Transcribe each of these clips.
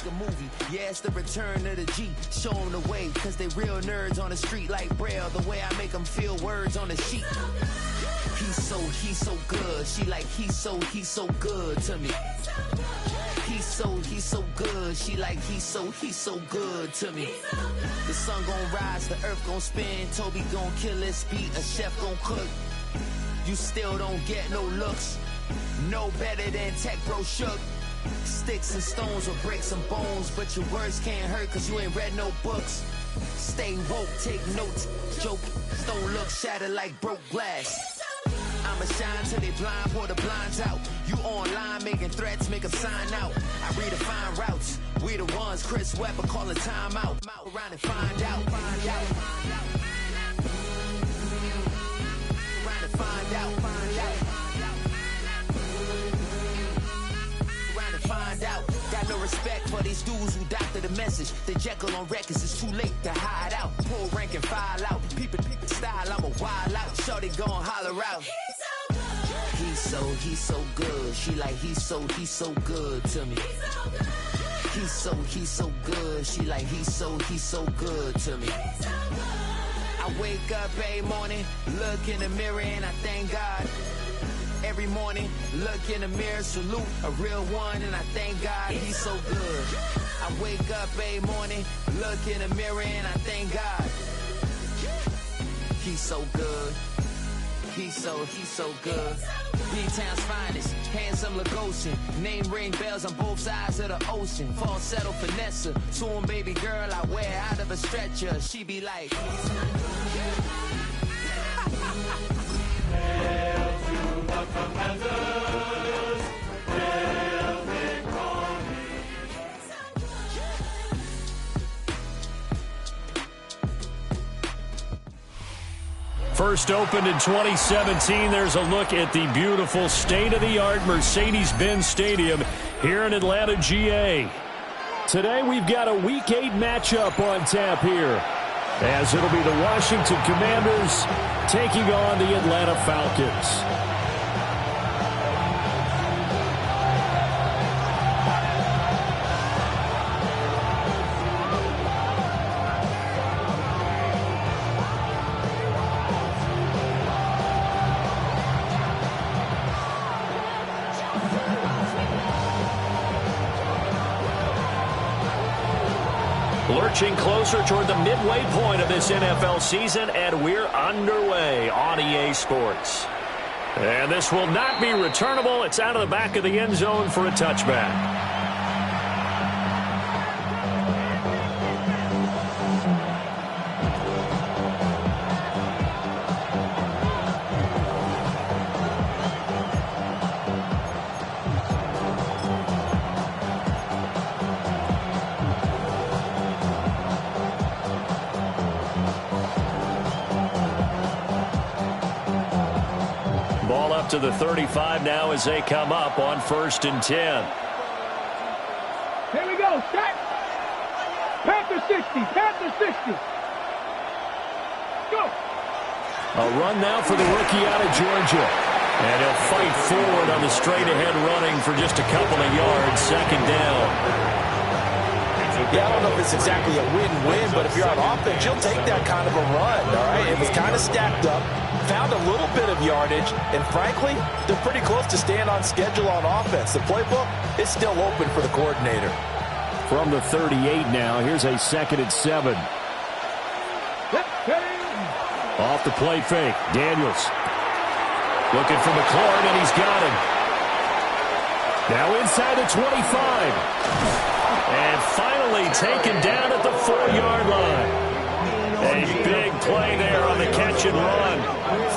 make a movie. Yeah, it's the return of the G. Show them the way, cause they real nerds on the street like Braille. The way I make them feel words on the sheet. He's so good. She like, he's so good to me. He's so good. She like, he's so good to me. The sun gon' rise, the earth gon' spin. Toby gon' kill this beat, a chef gon' cook. You still don't get no looks. No better than Tech Bro Shook. Sticks and stones will break some bones, but your words can't hurt cause you ain't read no books. Stay woke, take notes, joke. Don't look shattered like broke glass. I'ma shine till they blind, pour the blinds out. You online making threats, make them sign out. I redefine routes. We the ones Chris Webber calling time out. Around and find out. Around and find out. Around and find out. Got no respect for these dudes who doctor the message. The Jekyll on records, it's too late to hide out. Pull rank and file out. People pick the style, I'm a wild out. Shorty gon' holler out. He's so good. She like, he's so good to me. He's so good. She like, he's so good to me. I wake up every morning, look in the mirror and I thank God. Every morning, look in the mirror, salute a real one and I thank God he's so good. I wake up every morning, look in the mirror and I thank God. He's so good. He's so good. B-Town's finest, handsome Lagosian. Name ring bells on both sides of the ocean. Falsetto finesse, soon baby girl I wear out of a stretcher. She be like, hail to the commanders, hail victory. First opened in 2017. There's a look at the beautiful state-of-the-art Mercedes-Benz Stadium here in Atlanta, GA. Today we've got a Week 8 matchup on tap here, as it'll be the Washington Commanders taking on the Atlanta Falcons. Lurching closer toward the midway point of this NFL season, and we're underway on EA Sports. And this will not be returnable. It's out of the back of the end zone for a touchback. Ball up to the 35 now as they come up on 1st and 10. Here we go. Set. Panther 60. Panther 60. Go. A run now for the rookie out of Georgia. And he'll fight forward on the straight-ahead running for just a couple of yards. 2nd down. Yeah, I don't know if it's exactly a win-win, but if you're on offense, you'll take that kind of a run, all right? It was kind of stacked up, found a little bit of yardage, and frankly, they're pretty close to staying on schedule on offense. The playbook is still open for the coordinator. From the 38 now, here's a 2nd and 7. Off the play fake, Daniels. Looking for McLaurin, and he's got him. Now inside the 25. And finally taken down at the 4-yard line. A big play there on the catch and run.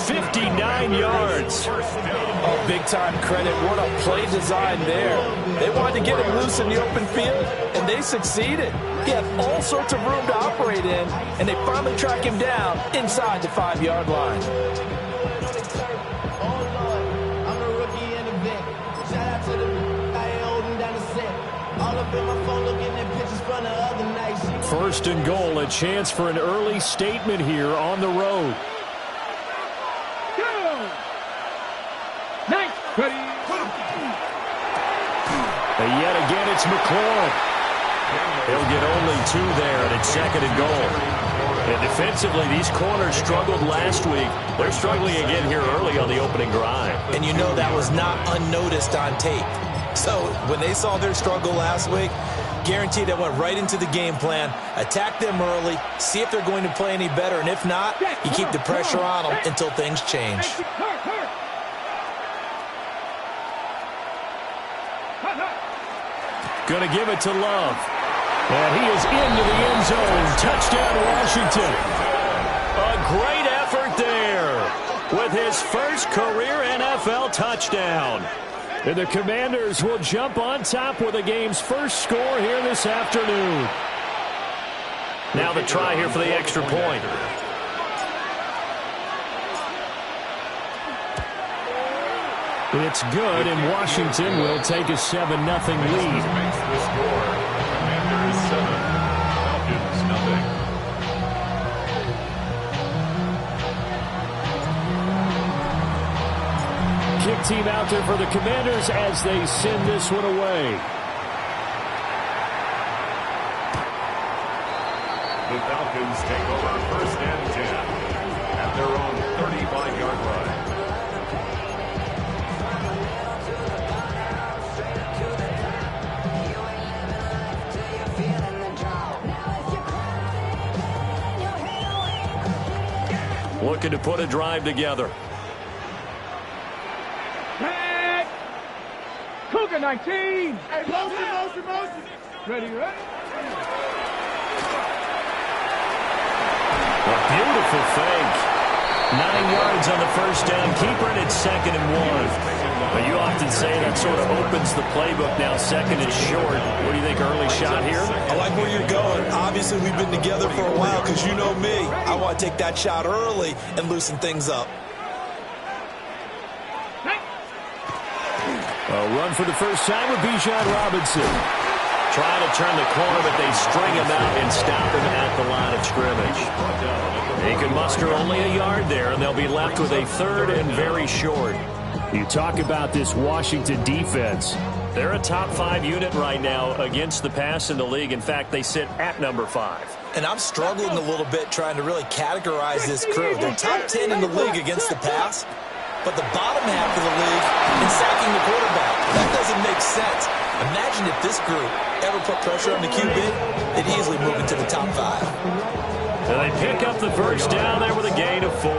59 yards. Oh, big-time credit. What a play design there. They wanted to get him loose in the open field, and they succeeded. He had all sorts of room to operate in, and they finally track him down inside the 5-yard line. First and goal, a chance for an early statement here on the road. Nice. And yet again, it's McLaurin. He'll get only 2 there, and it's 2nd and goal. And defensively, these corners struggled last week. They're struggling again here early on the opening drive. And you know that was not unnoticed on tape. So when they saw their struggle last week, guaranteed that went right into the game plan. Attack them early, see if they're going to play any better, and if not, you keep the pressure on them until things change. Going to give it to Love. And he is into the end zone. Touchdown, Washington. A great effort there with his first career NFL touchdown. And the Commanders will jump on top with the game's first score here this afternoon. Now the try here for the extra point. It's good, and Washington will take a 7-0 lead. Commanders 7, Falcons 0. Kick team out there for the Commanders as they send this one away. The Falcons take over 1st and 10 at their own 35-yard line. Looking to put a drive together. Back. Cougar 19. Hey, motion. Ready. A beautiful fake. 9 yards on the first down. Keeper, and it's 2nd and 1. But you often say that sort of opens the playbook now. 2nd is short. What do you think, early shot here? I like where you're going. Obviously, we've been together for a while because you know me. I want to take that shot early and loosen things up. A run for the first time with Bijan Robinson. Trying to turn the corner, but they string him out and stop him at the line of scrimmage. He can muster only a yard there, and they'll be left with a 3rd and very short. You talk about this Washington defense. They're a top 5 unit right now against the pass in the league. In fact, they sit at number 5. And I'm struggling a little bit trying to really categorize this crew. They're top 10 in the league against the pass, but the bottom half of the league in sacking the quarterback. That doesn't make sense. Imagine if this group ever put pressure on the QB, they'd easily move into the top 5. And they pick up the first down there with a gain of 4.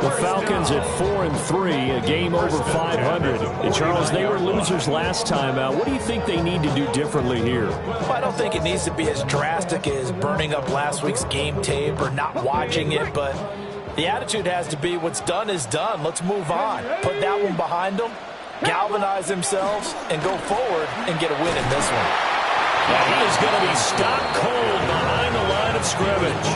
The Falcons at 4-3, a game over 500. And Charles, they were losers last time out. What do you think they need to do differently here? Well, I don't think it needs to be as drastic as burning up last week's game tape or not watching it, but the attitude has to be what's done is done. Let's move on. Put that one behind them, galvanize themselves, and go forward and get a win in this one. Now he is going to be stopped cold behind the line of scrimmage.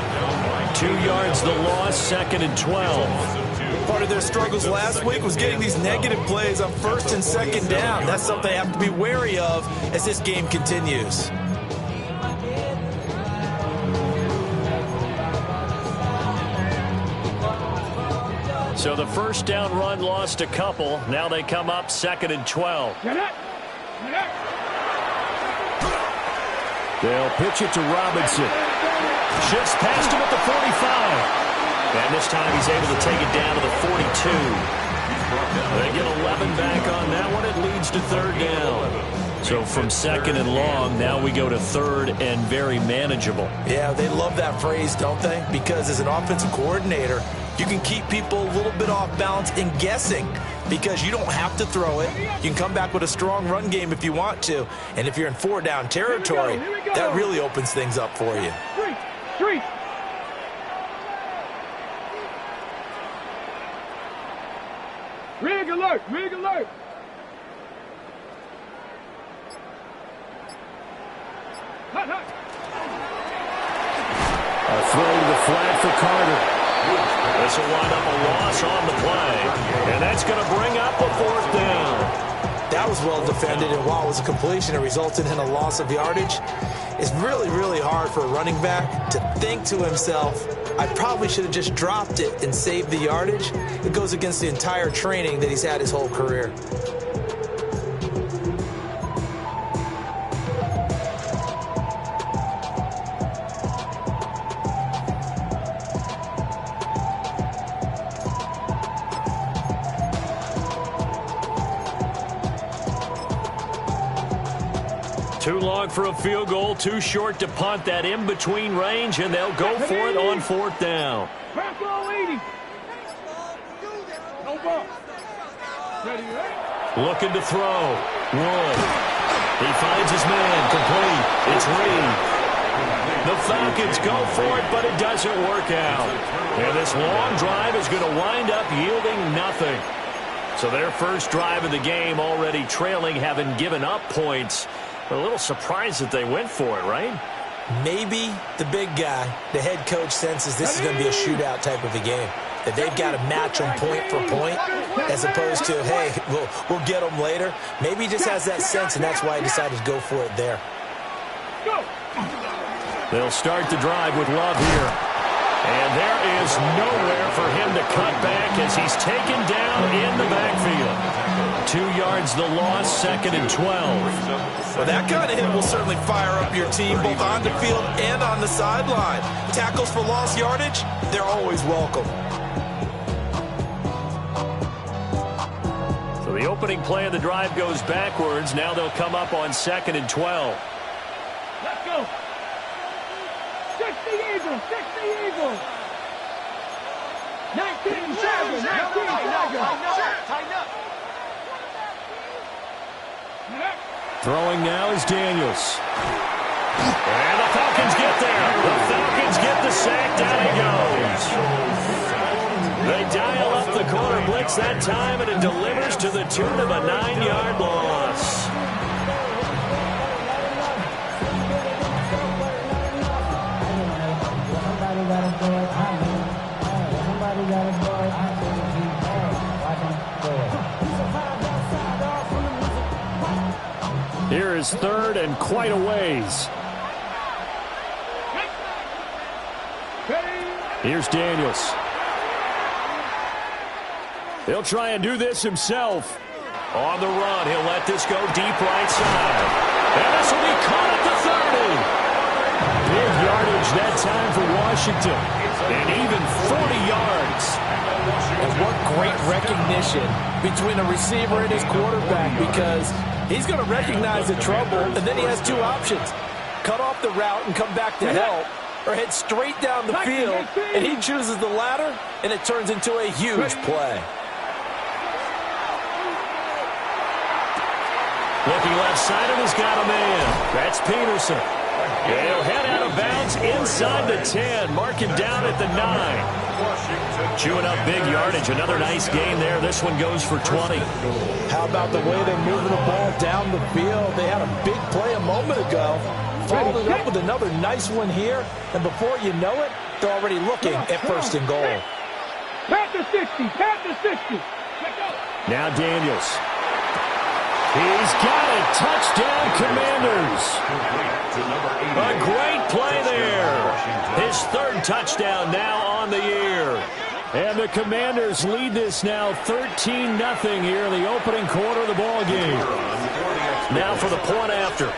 2 yards the loss, 2nd and 12. Part of their struggles last week was getting these negative plays on 1st and 2nd down. That's something they have to be wary of as this game continues. So the first down run lost a couple. Now they come up 2nd and 12. They'll pitch it to Robinson. Shifts past him at the 45. And this time he's able to take it down to the 42. They get 11 back on that one. It leads to 3rd down. So from 2nd and long, now we go to 3rd and very manageable. Yeah, they love that phrase, don't they? Because as an offensive coordinator, you can keep people a little bit off balance and guessing because you don't have to throw it. You can come back with a strong run game if you want to. And if you're in 4-down territory, that really opens things up for you. Street. Rig alert. A throw to the flat for Carter. This will wind up a loss on the play. And that's going to bring up a 4th down. That was well defended, and while it was a completion, it resulted in a loss of yardage. It's really, really hard for a running back to think to himself, I probably should have just dropped it and saved the yardage. It goes against the entire training that he's had his whole career. Too long for a field goal, too short to punt that in-between range, and they'll go for it on 4th down. Back all 80. No ball. Ready, Looking to throw. Wood. He finds his man. Complete. It's Reed. The Falcons go for it, but it doesn't work out. And this long drive is going to wind up yielding nothing. So their first drive of the game already trailing, having given up points. A little surprised that they went for it, right? Maybe the big guy, the head coach, senses this is going to be a shootout type of a game. That they've got to match them point for point as opposed to, hey, we'll get them later. Maybe he just has that sense, and that's why he decided to go for it there. They'll start the drive with Love here. And there is nowhere for him to cut back as he's taken down in the backfield. 2 yards the loss, 2nd and 12. Well, that kind of hit will certainly fire up your team both on the field and on the sideline. Tackles for lost yardage, they're always welcome. So the opening play of the drive goes backwards. Now they'll come up on 2nd and 12. Let's go. 60 Eagles, 60 Eagles. 19 Tiger, 19 Tiger. Tighten up. Throwing now is Daniels. And the Falcons get there. The Falcons get the sack. Down he goes. They dial up the corner blitz that time, and it delivers to the tune of a 9-yard loss. Here is 3rd and quite a ways. Here's Daniels. He'll try and do this himself. On the run, he'll let this go deep right side. And this will be caught at the 30. Big yardage that time for Washington. And even 40 yards. And what great recognition between a receiver and his quarterback, because he's going to recognize the trouble, and then he has 2 options. Cut off the route and come back to help, or head straight down the field, and he chooses the latter, and it turns into a huge play. Looking left side, and he's got a man. That's Peterson. And he'll head out of bounds inside the 10. Mark him down at the 9. Chewing up big yardage. Another nice gain there. This one goes for 20. How about the way they're moving the ball down the field? They had a big play a moment ago. Followed it up with another nice one here. And before you know it, they're already looking at 1st and goal. Pat the 60. Pat the 60. Now Daniels. He's got it. Touchdown, Commanders. A great play there. His 3rd touchdown now on the year. And the Commanders lead this now 13-0 here in the opening quarter of the ball game. Now for the point after.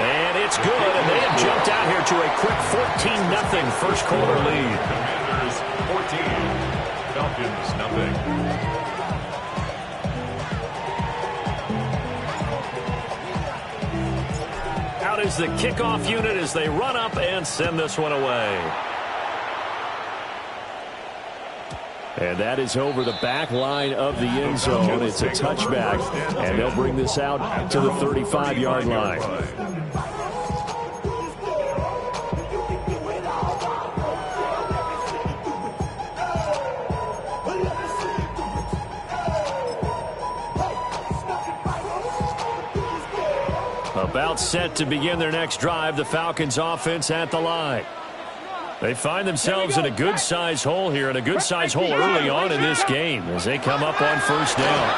And it's good, and they have jumped out here to a quick 14-0 first quarter lead. Commanders 14, Falcons nothing. Out is the kickoff unit as they run up and send this one away. And that is over the back line of the end zone. It's a touchback, and they'll bring this out to the 35-yard line. About set to begin their next drive, the Falcons offense at the line. They find themselves in a good-sized hole here, and a good-sized hole early on in this game as they come up on 1st down.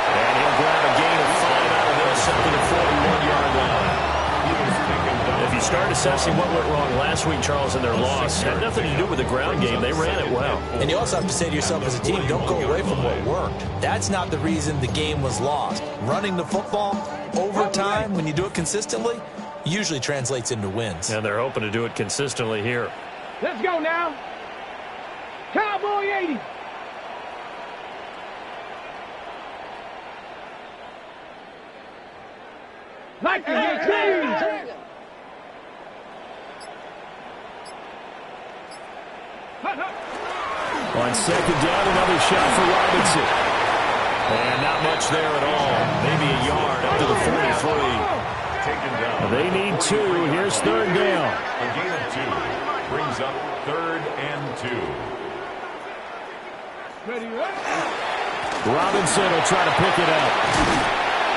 And he'll grab a gain of 5 out of this up to the 41-yard line. If you start assessing what went wrong last week, Charles, in their loss, had nothing to do with the ground game. They ran it well. And you also have to say to yourself as a team, don't go away from what worked. That's not the reason the game was lost. Running the football over time, when you do it consistently, usually translates into wins. And they're hoping to do it consistently here. Let's go now. Cowboy 80. Like the team. On second down, another shot for Robinson. And not much there at all. Maybe a yard up to the 43. Taken down. They need 2. Here's third down. A gain of 2 brings up 3rd and 2. Robinson will try to pick it up.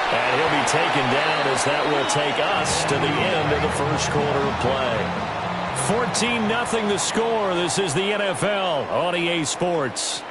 And he'll be taken down as that will take us to the end of the first quarter of play. 14-0 the score. This is the NFL on EA Sports.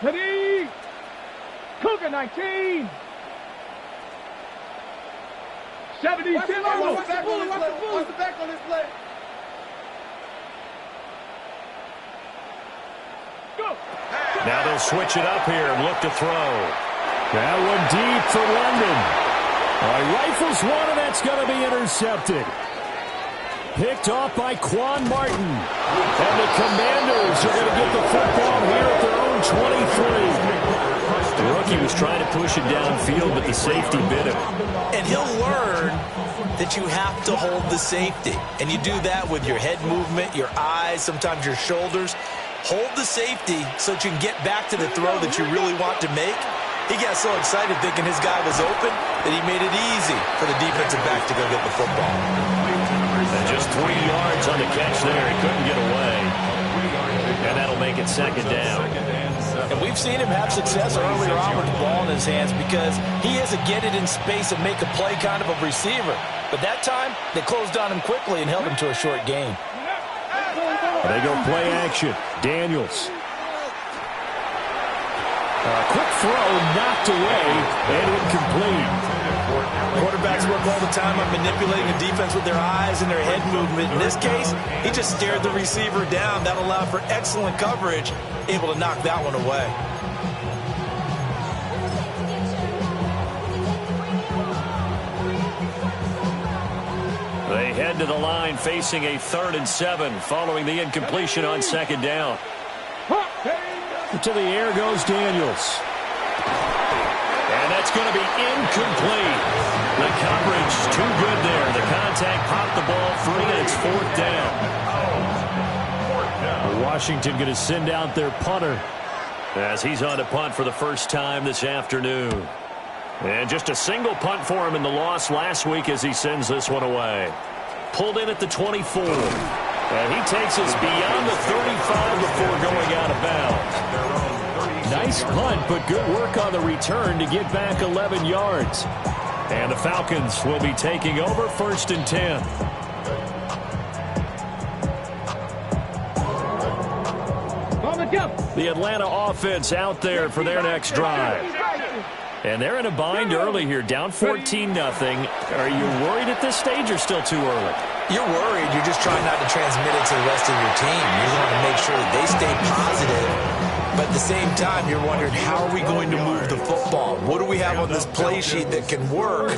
Ready? Cougar 19. 70. Watch the back on this play. Go. Now they'll switch it up here and look to throw. That one deep for London. Rifles one, and that's going to be intercepted. Picked off by Quan Martin. And the Commanders are going to get the football here at their own 23. The rookie was trying to push it downfield, but the safety bit him. And he'll learn that you have to hold the safety. And you do that with your head movement, your eyes, sometimes your shoulders. Hold the safety so that you can get back to the throw that you really want to make. He got so excited thinking his guy was open that he made it easy for the defensive back to go get the football. And just 3 yards on the catch there. He couldn't get away. And that'll make it second down. And we've seen him have success earlier on with the ball in his hands because he has a get it in space and make a play kind of a receiver. But that time, they closed on him quickly and held him to a short gain. They go play action. Daniels. Quick throw, knocked away, and incomplete. Quarterbacks work all the time on manipulating the defense with their eyes and their head movement. In this case, he just stared the receiver down. That allowed for excellent coverage, able to knock that one away. They head to the line facing a 3rd and 7 following the incompletion on second down. To the air goes Daniels. And that's going to be incomplete. The coverage too good there. The contact popped the ball free, and it's 4th down. Washington going to send out their punter as he's on to punt for the first time this afternoon. And just a single punt for him in the loss last week as he sends this one away. Pulled in at the 24. And he takes us beyond the 35 before going out of bounds. Nice punt, but good work on the return to get back 11 yards. And the Falcons will be taking over 1st and 10. The Atlanta offense out there for their next drive. And they're in a bind early here, down 14-0. Are you worried at this stage or still too early? You're worried. You're just trying not to transmit it to the rest of your team. You want to make sure that they stay positive. But at the same time, you're wondering, how are we going to move the football? What do we have on this play sheet that can work?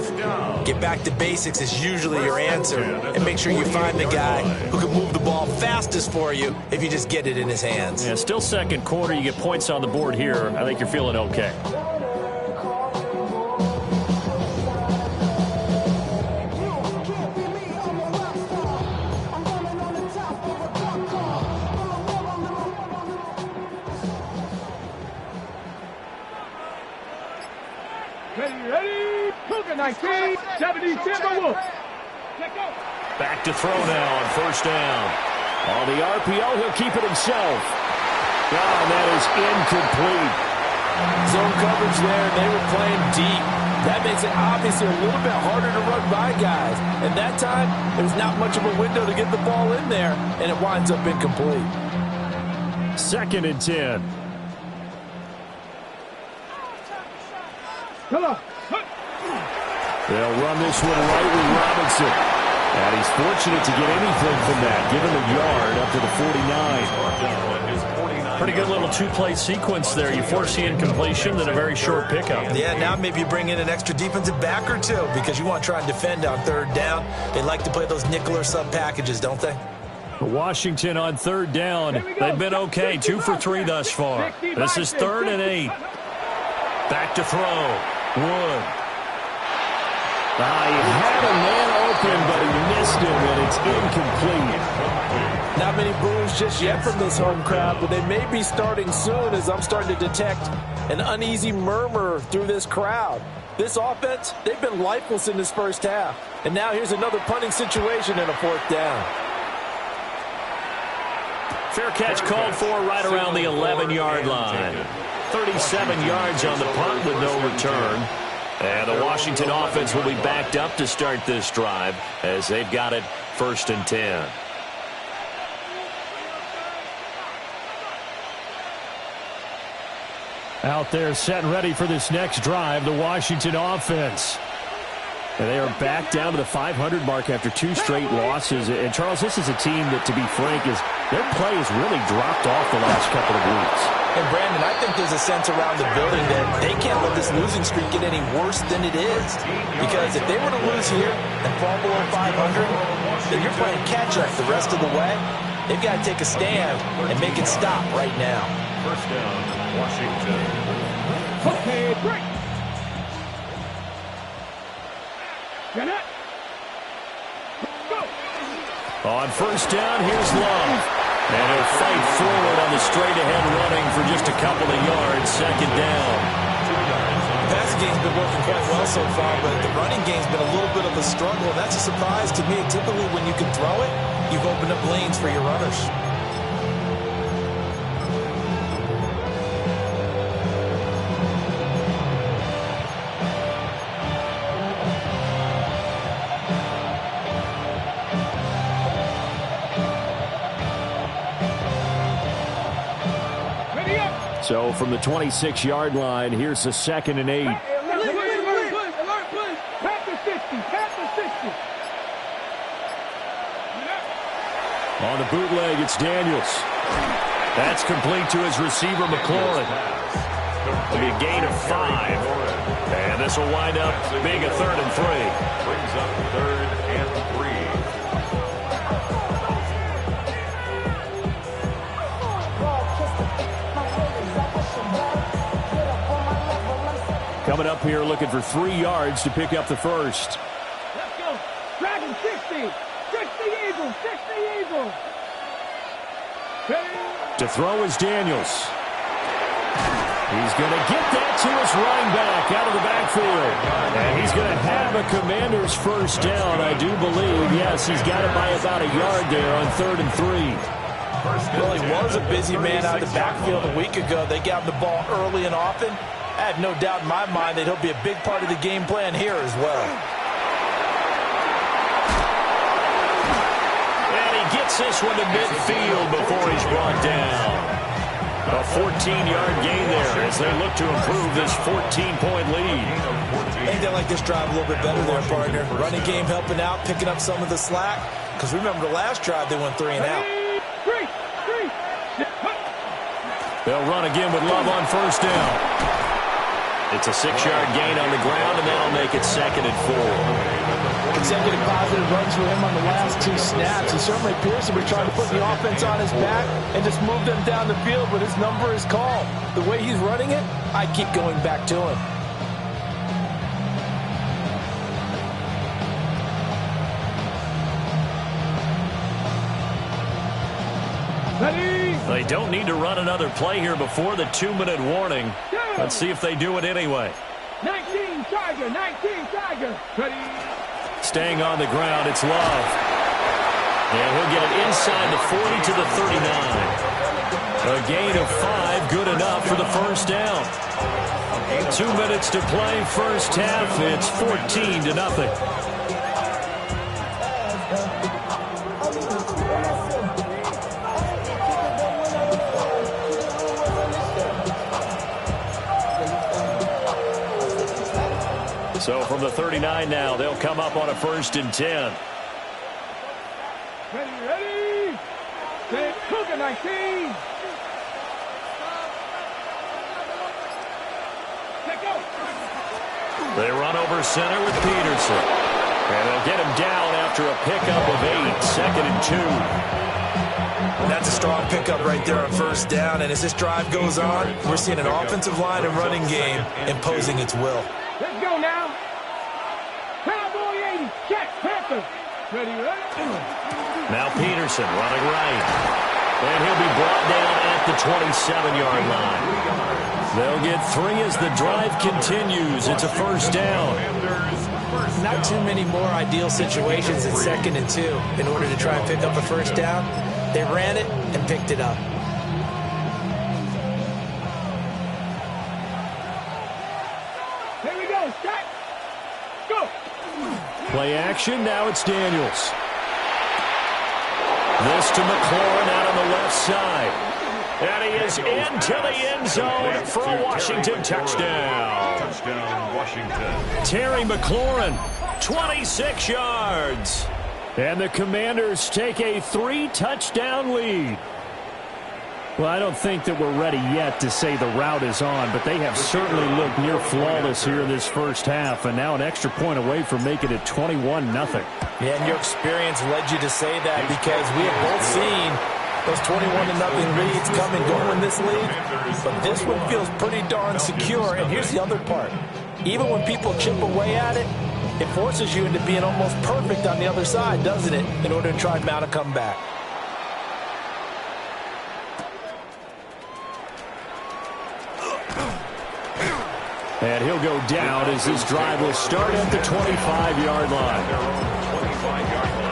Get back to basics is usually your answer. And make sure you find the guy who can move the ball fastest for you if you just get it in his hands. Yeah, still second quarter. You get points on the board here. I think you're feeling okay. Ready, Cougar 19, 70, Timberwolves. Back to throw now on 1st down. On the RPO, he'll keep it himself. Oh, that is incomplete. Zone coverage there, they were playing deep. That makes it obviously a little bit harder to run by guys. And that time, there's not much of a window to get the ball in there, and it winds up incomplete. 2nd and 10. Come on. They'll run this one right with Robinson. And he's fortunate to get anything from that, given the yard up to the 49. Pretty good little two-play sequence there. You force the incompletion, then a very short pickup. Yeah, now maybe you bring in an extra defensive back or two because you want to try and defend on third down. They like to play those nickel or sub packages, don't they? Washington on third down. They've been okay, 2 for 3 thus far. This is 3rd and 8. Back to throw. Wood. He had a man open, but he missed him, and it's incomplete. Not many boos just yet from this home crowd, but they may be starting soon as I'm starting to detect an uneasy murmur through this crowd. This offense, they've been lifeless in this first half. And now here's another punting situation and a 4th down. Fair catch called for right around the 11-yard line. 37 yards on the punt with no return. And the Washington offense will be backed up to start this drive as they've got it 1st and 10. Out there set and ready for this next drive, the Washington offense. And they are back down to the 500 mark after 2 straight losses. And, Charles, this is a team that, to be frank, their play has really dropped off the last couple of weeks. And, Brandon, I think there's a sense around the building that they can't let this losing streak get any worse than it is. Because if they were to lose here and fall below 500, then you're playing catch-up the rest of the way. They've got to take a stand and make it stop right now. 1st down, Washington. Okay, break. Get it. Go. On 1st down, here's Love. And he'll fight forward on the straight-ahead running for just a couple of yards. 2nd down. The passing game's been working quite well so far, but the running game's been a little bit of a struggle. And that's a surprise to me. Typically, when you can throw it, you've opened up lanes for your runners. So from the 26-yard line, here's the 2nd and 8. Alert, please. Pass the 60. On the bootleg, it's Daniels. That's complete to his receiver, McLaurin. It'll be a gain of 5. And this will wind up being a 3rd and 3. Brings up 3rd and 3. Coming up here looking for 3 yards to pick up the first. Let's go. Dragon 60. 60 Eagles. 60 Eagles. To throw is Daniels. He's going to get that to his running back out of the backfield. And he's going to have a Commander's 1st down, I do believe. Yes, he's got it by about a yard there on 3rd and 3. Well, he was a busy man out of the backfield a week ago. They got him the ball early and often. I have no doubt in my mind that he'll be a big part of the game plan here as well. And he gets this one to midfield before he's brought down. A 14-yard gain there as they look to improve this 14-point lead. Ain't they like this drive a little bit better there, partner? Running game helping out, picking up some of the slack. Because remember the last drive, they went 3 and out. They'll run again with Love on 1st down. It's a 6-yard gain on the ground, and that'll make it 2nd and 4. Consecutive positive runs for him on the last 2 snaps. He certainly appears to be trying to put the offense on his back and just move them down the field, but his number is called. The way he's running it, I keep going back to him. They don't need to run another play here before the 2-minute warning. Let's see if they do it anyway. 19 Tiger. Ready. Staying on the ground, it's Love. And he'll get it inside the 40 to the 39. A gain of 5, good enough for the 1st down. 2 minutes to play, first half. It's 14-0. So from the 39 now, they'll come up on a 1st and 10. 19. They run over center with Peterson. And they'll get him down after a pickup of 8, 2nd and 2. That's a strong pickup right there on first down. And as this drive goes on, we're seeing an offensive line and running game imposing its will. Let's go now. Cowboy 80. Check. Panther. Ready, ready. Now Peterson running right. And he'll be brought down at the 27-yard line. They'll get 3 as the drive continues. It's a first down. Not too many more ideal situations at 2nd and 2 in order to try and pick up a first down. They ran it and picked it up. Here we go. Start. Go. Play action. Now it's Daniels. This to McLaurin out on the left side. And he is into the end zone for a Washington touchdown. Touchdown, Washington. Terry McLaurin, 26 yards. And the Commanders take a 3-touchdown lead. Well, I don't think that we're ready yet to say the route is on, but they have certainly looked near flawless here in this first half, and now an extra point away from making it 21-0. Yeah, and your experience led you to say that because we have both seen those 21-0 leads come and go in this league, but this one feels pretty darn secure. And here's the other part. Even when people chip away at it, it forces you into being almost perfect on the other side, doesn't it, in order to try and mount a comeback. And he'll go down as this drive will start at the 25-yard line. 25-yard line.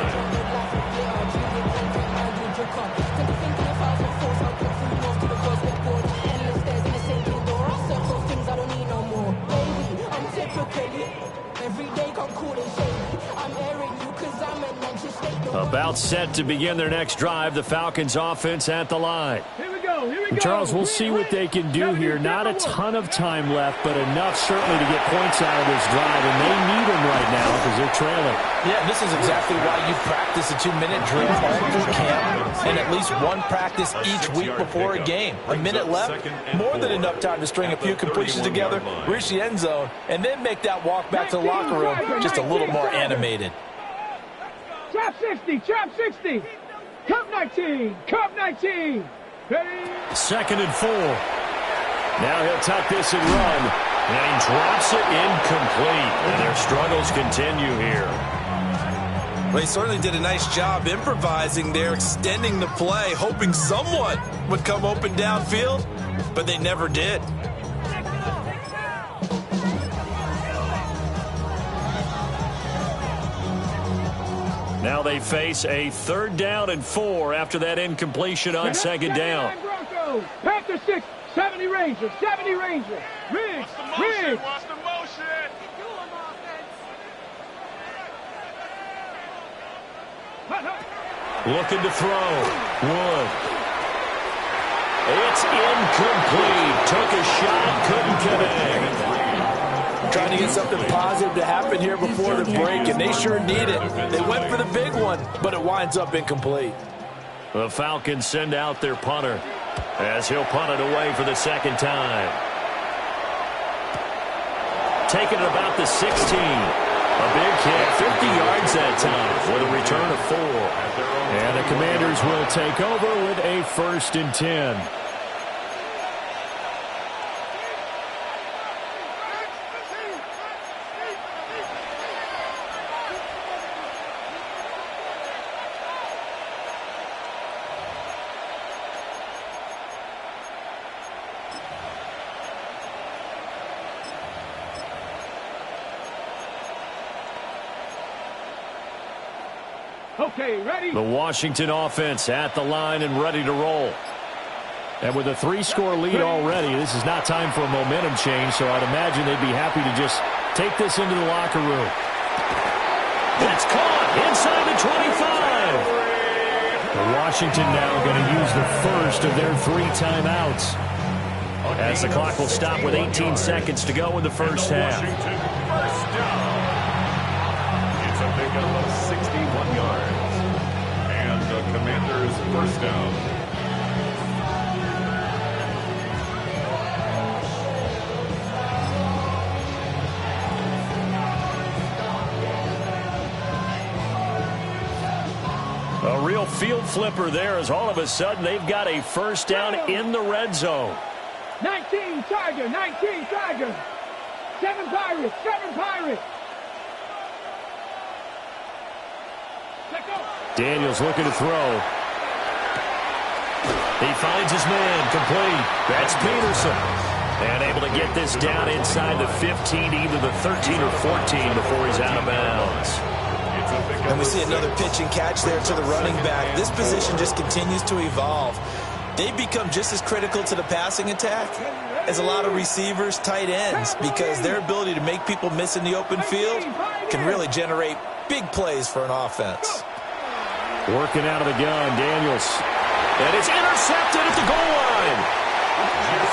About set to begin their next drive, the Falcons offense at the line. Here we go. Here we go. Charles, we'll see what they can do here. Not a ton of time left, but enough certainly to get points out of this drive, and they need them right now because they're trailing. Yeah, this is exactly why you practice a 2-minute drill all through camp and at least one practice each week before a game. A minute left, more than enough time to string a few completions together, reach the end zone, and then make that walk back to the locker room just a little more animated. Trap 60, trap 60. Cup 19, cup 19. Ready? 2nd and 4. Now he'll tuck this and run. And he drops it incomplete. And their struggles continue here. Well, he certainly did a nice job improvising there, extending the play, hoping someone would come open downfield, but they never did. Now they face a 3rd down and 4 after that incompletion on 2nd down. Panther 6, 70 Ranger, 70 Ranger. Riggs, Riggs. Watch the motion. Looking to throw. Wood. It's incomplete. Took a shot, couldn't connect. Trying to get something positive to happen here before the break, and they sure need it. They went for the big one, but it winds up incomplete. The Falcons send out their punter as he'll punt it away for the 2nd time. Taking it about the 16. A big kick, 50 yards that time with a return of 4. And the Commanders will take over with a 1st and 10. Okay, ready? The Washington offense at the line and ready to roll. And with a 3-score lead already, this is not time for a momentum change, so I'd imagine they'd be happy to just take this into the locker room. It's caught inside the 25. The Washington now going to use the first of their 3 timeouts, as the clock will stop with 18 seconds to go in the first half. First down. It's a pickup of 61 yards. And the Commanders' first down. real field flipper there as all of a sudden they've got a first down in the red zone. 19 Tiger, 19 Tiger. 7 Pirates, 7 Pirates. Let's go. Daniels looking to throw. He finds his man, complete. That's Peterson. And able to get this down inside the 15, either the 13 or 14 before he's out of bounds. And we see another pitch and catch there to the running back. This position just continues to evolve. They become just as critical to the passing attack as a lot of receivers, tight ends, because their ability to make people miss in the open field can really generate big plays for an offense. Working out of the gun, Daniels. And it's intercepted at the goal line.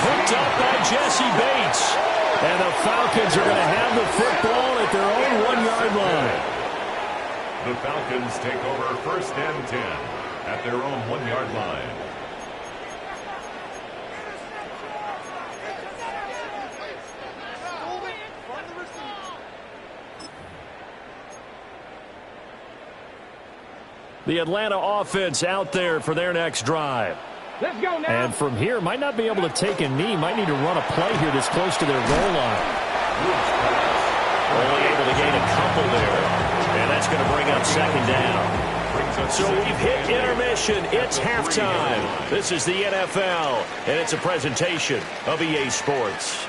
Picked up by Jesse Bates. And the Falcons are going to have the football at their own 1-yard line. The Falcons take over first and 10 at their own 1-yard line. The Atlanta offense out there for their next drive. Let's go now. And from here, might not be able to take a knee. Might need to run a play here that's close to their goal line. Only able to gain a couple there. And that's going to bring up second down. So we've hit intermission. It's halftime. This is the NFL, and it's a presentation of EA Sports.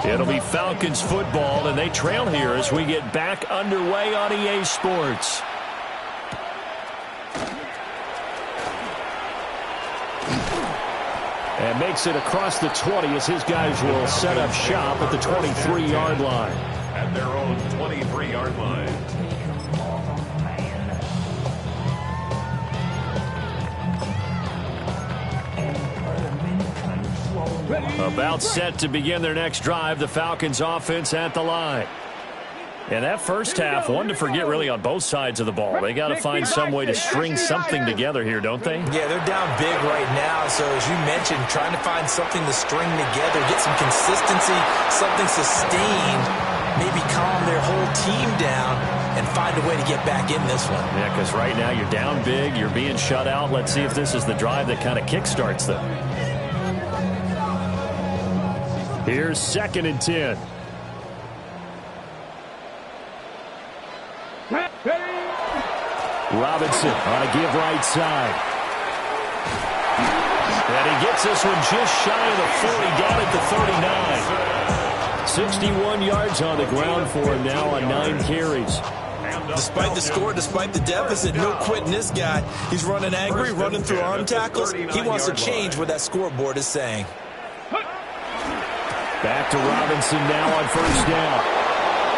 It'll be Falcons football, and they trail here as we get back underway on EA Sports. And makes it across the 20 as his guys will set up shop at the 23-yard line. At their own 23-yard line. About set to begin their next drive, the Falcons offense at the line. And that first half, one to forget really on both sides of the ball. They got to find some way to string something together here, don't they? Yeah, they're down big right now. So as you mentioned, trying to find something to string together, get some consistency, something sustained, maybe calm their whole team down and find a way to get back in this one. Yeah, because right now you're down big, you're being shut out. Let's see if this is the drive that kind of kickstarts them. Here's 2nd and 10. Robinson on a give right side. And he gets this one just shy of the 40, down at the 39. 61 yards on the ground for him now on 9 carries. Despite the score, despite the deficit, no quitting this guy. He's running angry, running through arm tackles. He wants to change what that scoreboard is saying. Back to Robinson now on first down.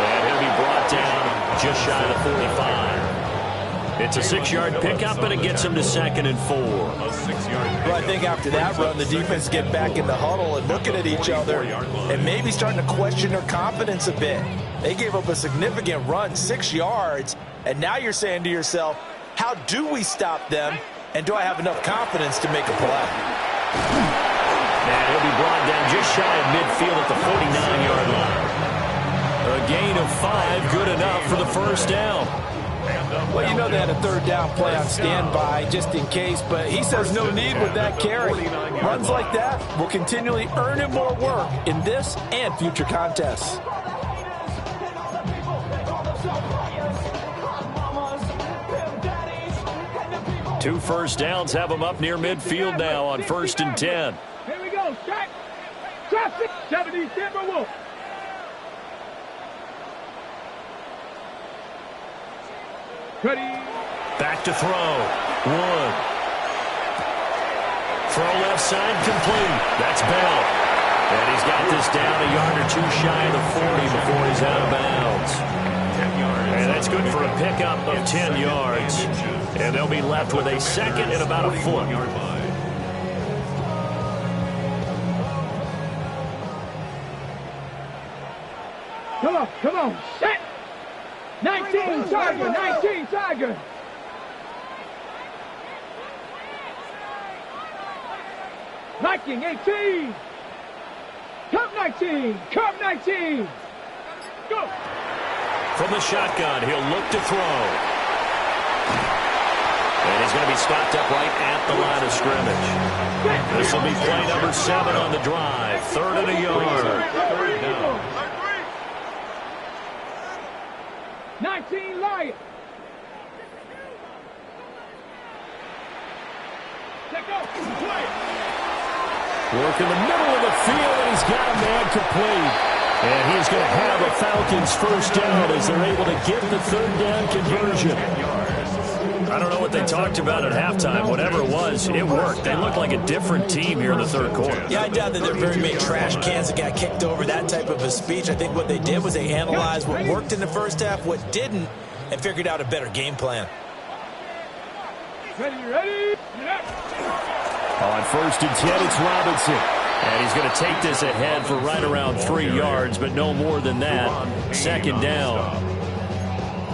And he'll be brought down just shy of the 45. It's a 6-yard pickup, and it gets him to 2nd and 4. Well, I think after that run, the defense get back in the huddle and looking at each other and maybe starting to question their confidence a bit. They gave up a significant run, 6 yards, and now you're saying to yourself, how do we stop them, and do I have enough confidence to make a play? And he'll be brought down just shy of midfield at the 49-yard line. A gain of 5, good enough for the first down. Well, you know they had a 3rd down play on standby just in case, but he says no need with that carry. Runs like that will continually earn him more work in this and future contests. Two first downs have him up near midfield now on 1st and 10. Here we go. Strike. Traffic. 70 Timberwolves. Back to throw. 1. Throw left side complete. That's Bell. And he's got this down a yard or 2 shy of the 40 before he's out of bounds. 10 yards. And that's good for a pickup of 10 yards. And they'll be left with a 2nd and about a foot. Come on. Set. 19 Tiger. 19 Tiger. Viking 18. Cup 19. Cup 19. Go. From the shotgun, he'll look to throw. And he's going to be stopped up right at the line of scrimmage. This will be play number 7 on the drive. 3rd and a yard. 19 Lion. Work in the middle of the field, and he's got a man complete. And he's going to have a Falcons first down as they're able to get the 3rd down conversion. I don't know what they talked about at halftime. Whatever it was, it worked. They looked like a different team here in the 3rd quarter. Yeah, I doubt that they're very many trash cans that got kicked over, that type of a speech. I think what they did was they analyzed what worked in the first half, what didn't, and figured out a better game plan. Ready? On 1st and 10, it's Robinson. And he's going to take this ahead for right around 3 yards, but no more than that. 2nd down.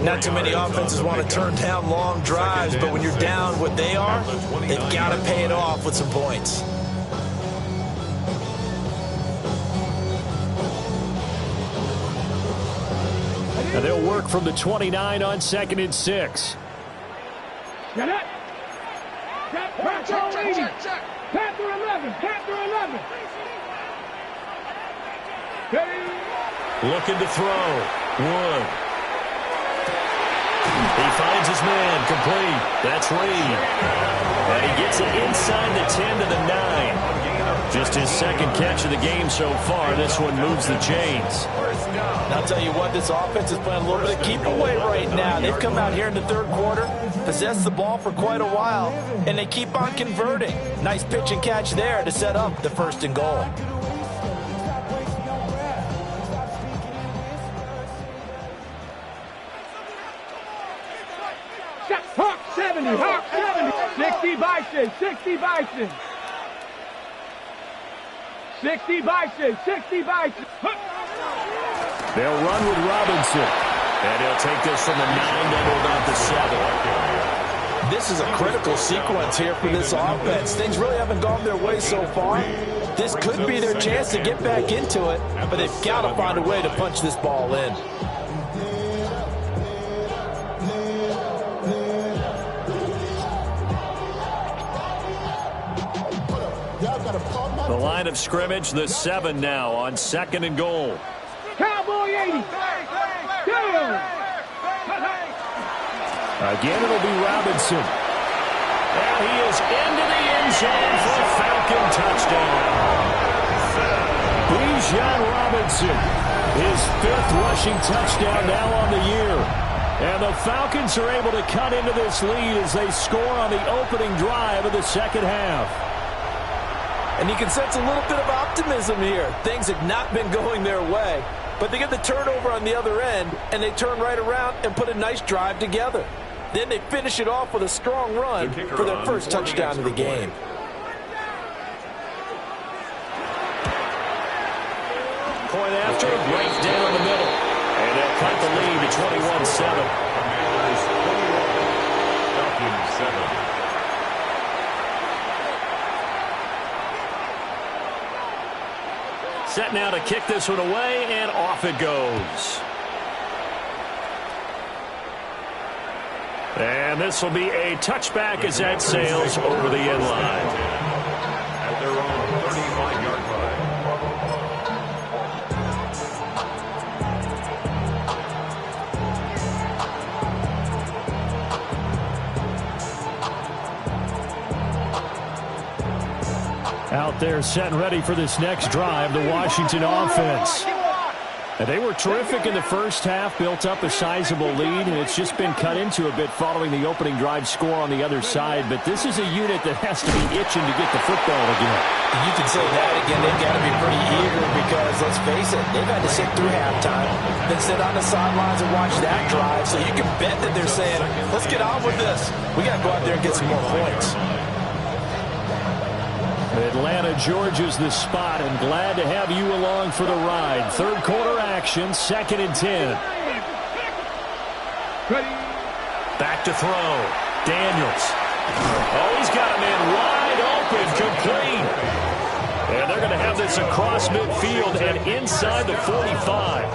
Not too many offenses want to turn down long drives, but when you're down what they are, they've got to pay it off with some points. And they'll work from the 29 on 2nd and 6. Get it. Panther 80. Panther 11. Panther 11. Looking to throw. Wood. He finds his man complete. That's Reed. And he gets it inside the 10 to the 9. Just his 2nd catch of the game so far. This one moves the chains. And I'll tell you what, this offense is playing a little bit of keep away right now. They've come out here in the 3rd quarter, possessed the ball for quite a while, and they keep on converting. Nice pitch and catch there to set up the 1st and goal. Hawk 70. Hawk 70. 60 Bison. 60 Bison. 60 Bison. 60 Bison. They'll run with Robinson. And he'll take this from the 9 down about the 7. This is a critical sequence here for this offense. Things really haven't gone their way so far. This could be their chance to get back into it, but they've got to find a way to punch this ball in. The line of scrimmage, the 7 now on 2nd and goal. Cowboy 80. Again, it'll be Robinson. And he is into the end zone for a Falcon touchdown. Bijan Robinson, his 5th rushing touchdown now on the year. And the Falcons are able to cut into this lead as they score on the opening drive of the 2nd half. And you can sense a little bit of optimism here. Things have not been going their way, but they get the turnover on the other end, and they turn right around and put a nice drive together. Then they finish it off with a strong run for their 1st touchdown of the game. Point after, right down the middle. And they'll cut the lead to 21-7. Falcons 7. Set now to kick this one away, and off it goes. And this will be a touchback as that sails over the end line. At their own 35-yard line. Out there set and ready for this next drive, the Washington offense. And they were terrific in the first half, built up a sizable lead, and it's just been cut into a bit following the opening drive score on the other side. But this is a unit that has to be itching to get the football again. You can say that again. They've got to be pretty eager because, let's face it, they've had to sit through halftime, then sit on the sidelines and watch that drive. So you can bet that they're saying, let's get on with this. We got to go out there and get some more points. Atlanta, Georgia's the spot, and glad to have you along for the ride. Third quarter action, 2nd and 10. Back to throw. Daniels. Oh, he's got him in wide open, complete. And they're going to have this across midfield and inside the 45.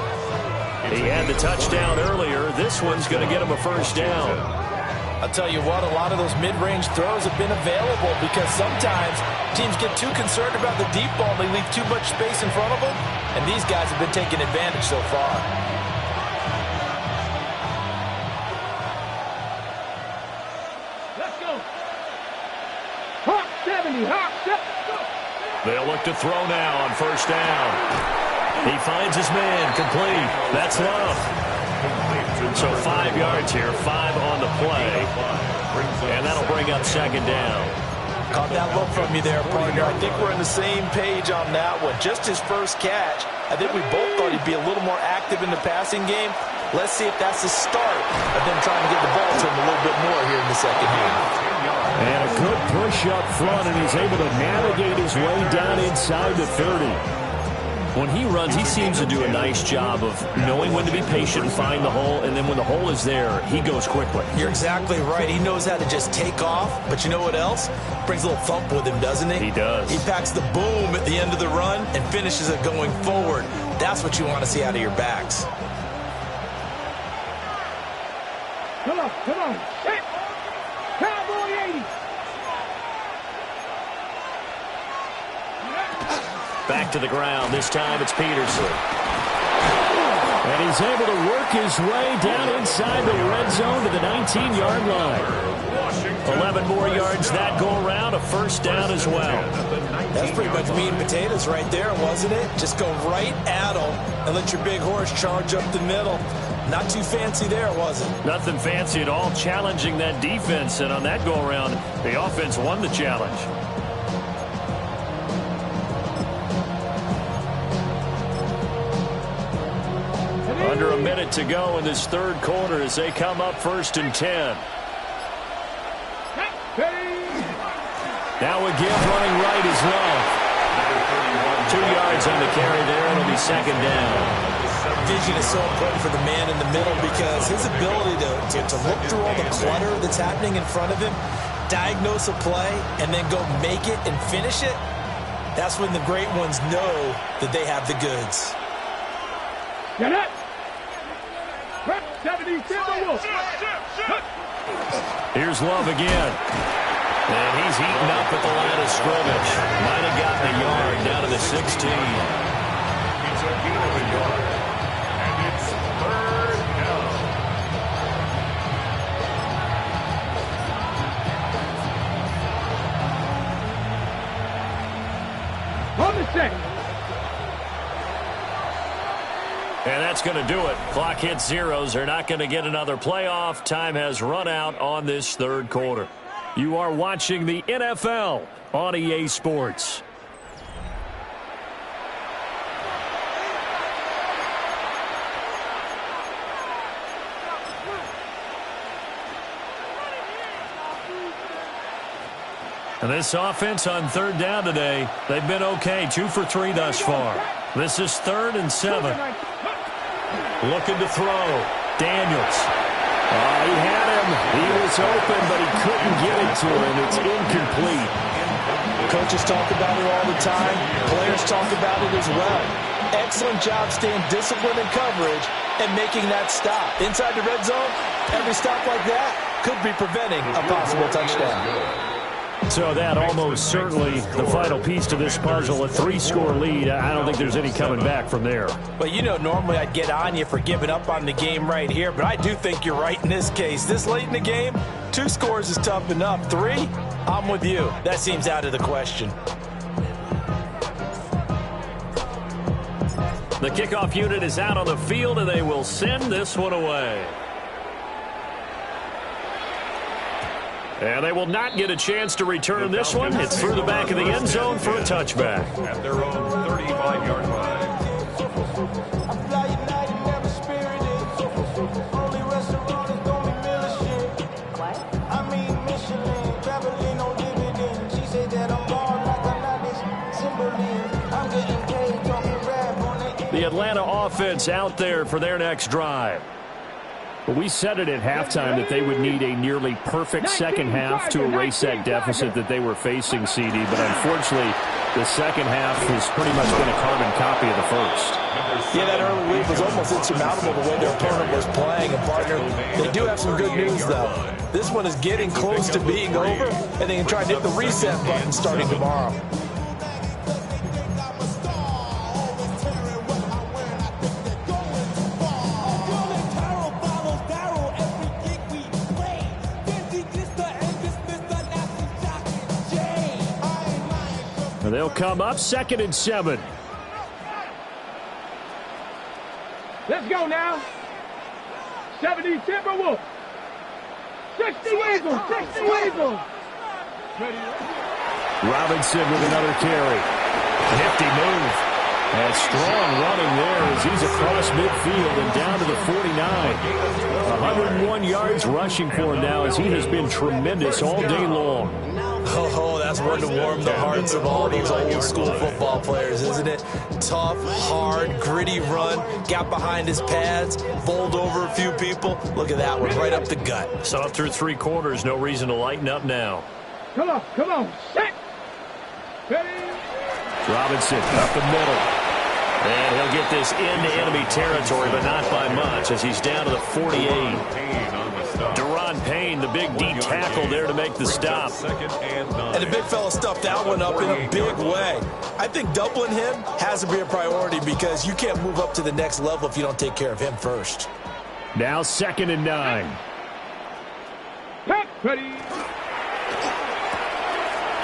He had the touchdown earlier. This one's going to get him a first down. I'll tell you what, a lot of those mid-range throws have been available because sometimes teams get too concerned about the deep ball. They leave too much space in front of them, and these guys have been taking advantage so far. Let's go. Hawk 70, Hawk 70. They'll look to throw now on first down. He finds his man, complete. That's Love. So 5 yards here, 5 on the play. And that'll bring up 2nd down. Caught that look from you there, partner. I think we're on the same page on that one. Just his first catch. I think we both thought he'd be a little more active in the passing game. Let's see if that's the start of them trying to get the ball to him a little bit more here in the second half. And a good push up front, and he's able to navigate his way down inside the 30. When he runs, he seems to do a nice job of knowing when to be patient and find the hole, and then when the hole is there, he goes quickly. You're exactly right. He knows how to just take off, but you know what else? Brings a little thump with him, doesn't he? He does. He packs the boom at the end of the run and finishes it going forward. That's what you want to see out of your backs. Come on, come on. Hit. Cowboy 80. Back to the ground. This time it's Peterson. And he's able to work his way down inside the red zone to the 19-yard line. 11 more yards that go around, a first down as well. That's pretty much meat and potatoes right there, wasn't it? Just go right at them and let your big horse charge up the middle. Not too fancy there, was it? Nothing fancy at all, challenging that defense. And on that go-around, the offense won the challenge. Under a minute to go in this third quarter as they come up 1st and 10. Now again, running right is Love. 2 yards on the carry there, and it'll be 2nd down. Vision is so important for the man in the middle because his ability to look through all the clutter that's happening in front of him, diagnose a play, and then go make it and finish it, that's when the great ones know that they have the goods. Get it. 70, Here's Love again. And he's eaten up at the line of scrimmage. Might have gotten a yard down to the 16. It's a gain of a yard. And it's 3rd down. On the set. And that's going to do it. Clock hits zeros. They're not going to get another playoff. Time has run out on this third quarter. You are watching the NFL on EA Sports. And this offense on 3rd down today, they've been okay. 2 for 3 thus far. This is 3rd and 7. Looking to throw. Daniels. He had him. He was open, but he couldn't get it to him. It's incomplete. Coaches talk about it all the time. Players talk about it as well. Excellent job staying disciplined in coverage and making that stop. Inside the red zone, every stop like that could be preventing a possible touchdown. So that almost certainly the final piece to this puzzle, a 3-score lead. I don't think there's any coming back from there. Well, you know, normally I'd get on you for giving up on the game right here, but I do think you're right in this case. This late in the game, 2 scores is tough enough. 3, I'm with you. That seems out of the question. The kickoff unit is out on the field, and they will send this one away. And they will not get a chance to return this one. It's through the back of the end zone for a touchback. At their own 35-yard line. offense out there for their next drive. Well, we said it at halftime that they would need a nearly perfect second half to erase that deficit that they were facing, CD. But unfortunately, the second half has pretty much been a carbon copy of the first. Yeah, that early lead was almost insurmountable the way their opponent was playing. And, partner, they do have some good news, though. This one is getting close to being over, and they can try and hit the reset button starting tomorrow. They'll come up 2nd and 7. Let's go now. 70 Timberwolves. 60 Eagles. 60 Eagles. Robinson with another carry. Nifty move. And strong running there as he's across midfield and down to the 49. 101 yards rushing for him now as he has been tremendous all day long. Oh, that's one to warm the hearts of all those old school football players, isn't it? Tough, hard, gritty run, got behind his pads, bowled over a few people. Look at that one, right up the gut. Saw it through 3 quarters, no reason to lighten up now. Come on, set. Ready. Robinson up the middle. And he'll get this into enemy territory, but not by much as he's down to the 48. Deron Payne, the big D tackle there to make the stop. And the big fella stuffed that one up in a big way. I think doubling him has to be a priority because you can't move up to the next level if you don't take care of him first. Now 2nd and 9. Ready.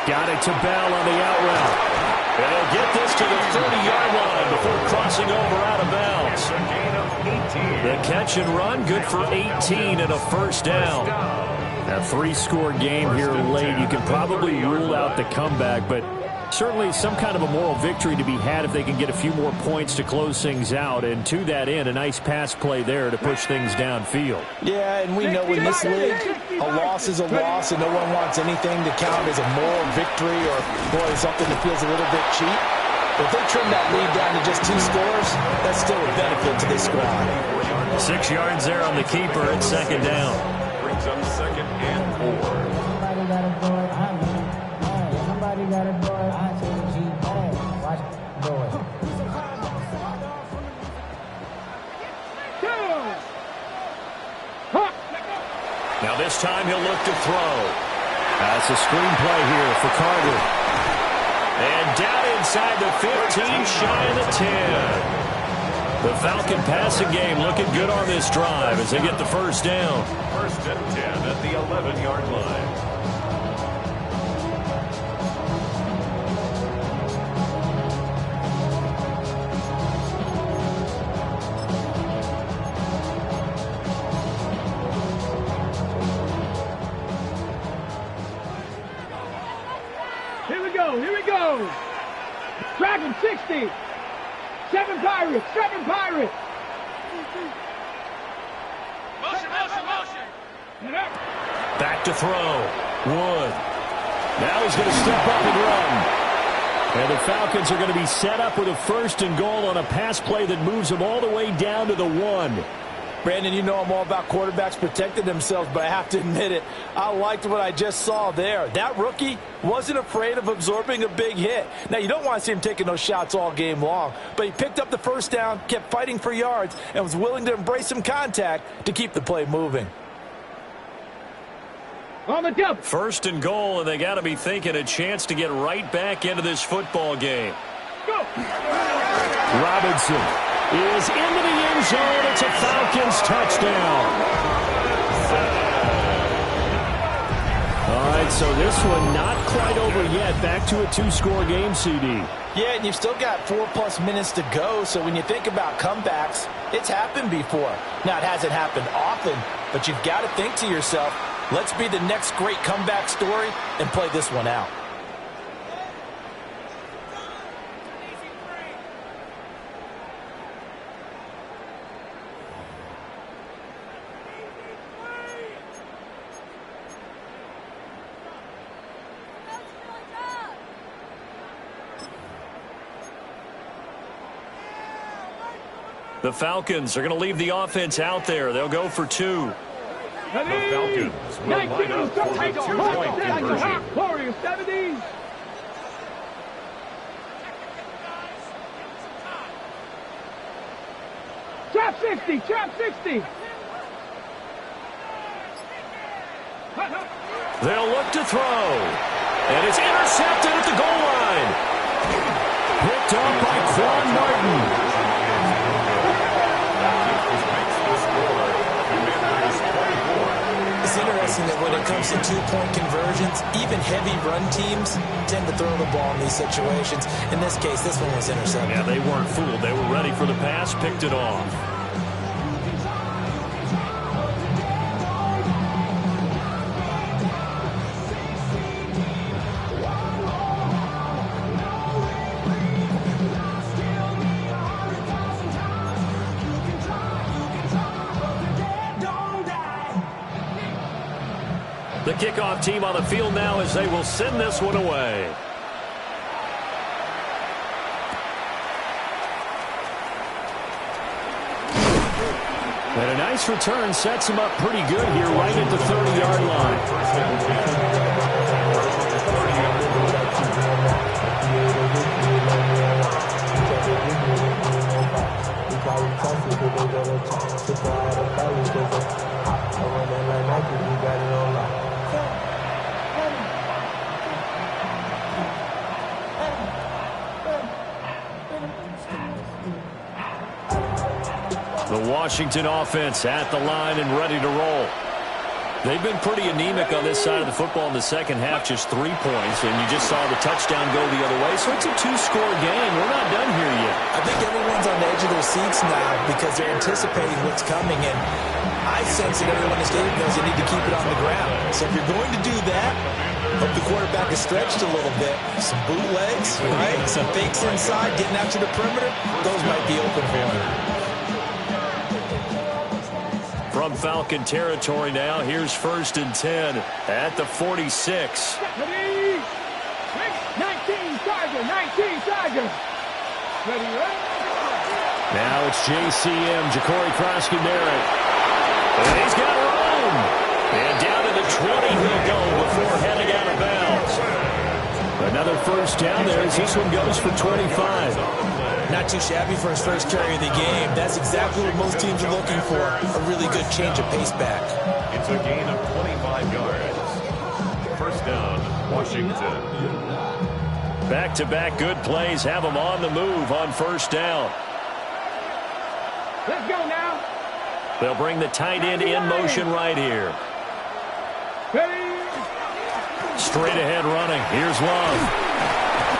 Got it to Bell on the out route. And he'll get this to the 30-yard line before crossing over out of bounds. The catch and run, good for 18 and a first down. A 3-score game here late. You can probably rule out the comeback, but certainly some kind of a moral victory to be had if they can get a few more points to close things out. And to that end, a nice pass play there to push things downfield. Yeah, and we know in this league, a loss is a loss, and no one wants anything to count as a moral victory or, boy, something that feels a little bit cheap. But if they trim that lead down to just 2 scores, that's still a benefit to this squad. 6 yards there on the keeper at 2nd down. Brings up 2nd and 4. Somebody got a boy, I mean, somebody got a boy, I take a G, watch it, boy. Now this time he'll look to throw. That's a screenplay here for Carter. And down inside the 15, shy of the 10. The Falcon passing game looking good on this drive as they get the first down. 1st and 10 at the 11-yard line. Here we go. Dragon 60. 7 Pirates. Motion. Back to throw. Wood. Now he's going to step up and run. And the Falcons are going to be set up with a 1st and goal on a pass play that moves them all the way down to the 1. Brandon, you know I'm all about quarterbacks protecting themselves, but I have to admit it, I liked what I just saw there. That rookie wasn't afraid of absorbing a big hit. Now, you don't want to see him taking those shots all game long, but he picked up the first down, kept fighting for yards, and was willing to embrace some contact to keep the play moving. On the double. 1st and goal, and they got to be thinking a chance to get right back into this football game. Go. Robinson is into the end zone. It's a Falcons touchdown. All right, so this one not quite over yet. Back to a 2-score game, CD. Yeah, and you've still got 4+ minutes to go, so when you think about comebacks, it's happened before. Now, it hasn't happened often, but you've got to think to yourself, let's be the next great comeback story and play this one out. The Falcons are going to leave the offense out there. They'll go for 2. The Falcons will line up for the 2-point conversion. Warriors 70. Trap 60, trap 60. They'll look to throw. And it's intercepted at the goal line. Picked up by Quan Martin. It's interesting that when it comes to 2-point conversions, even heavy run teams tend to throw the ball in these situations. In this case, this one was intercepted. Yeah, they weren't fooled. They were ready for the pass, picked it off. The kickoff team on the field now as they will send this one away. And a nice return sets him up pretty good here right at the 30-yard line. The Washington offense at the line and ready to roll. They've been pretty anemic on this side of the football in the second half, just 3 points, and you just saw the touchdown go the other way. So it's a 2-score game. We're not done here yet. I think everyone's on the edge of their seats now because they're anticipating what's coming, and I sense that everyone in the stadium knows they need to keep it on the ground. So if you're going to do that, hope the quarterback is stretched a little bit. Some bootlegs, right? Some fakes inside, getting out to the perimeter. Those might be open for him. From Falcon territory now, here's 1st and 10 at the 46. 19 Tiger, 19 Tiger. Ready, right? Now it's JCM, Ja'Cory Crosby-Merritt. And he's got room. And down to the 20 he'll go before heading out of bounds. Another first down there as this one goes for 25. Not too shabby for his first carry of the game. That's exactly what most teams are looking for. A really good change of pace back. It's a gain of 25 yards. First down, Washington. Back-to-back good plays have them on the move on first down. Let's go now. They'll bring the tight end in motion right here. Straight ahead running. Here's Love.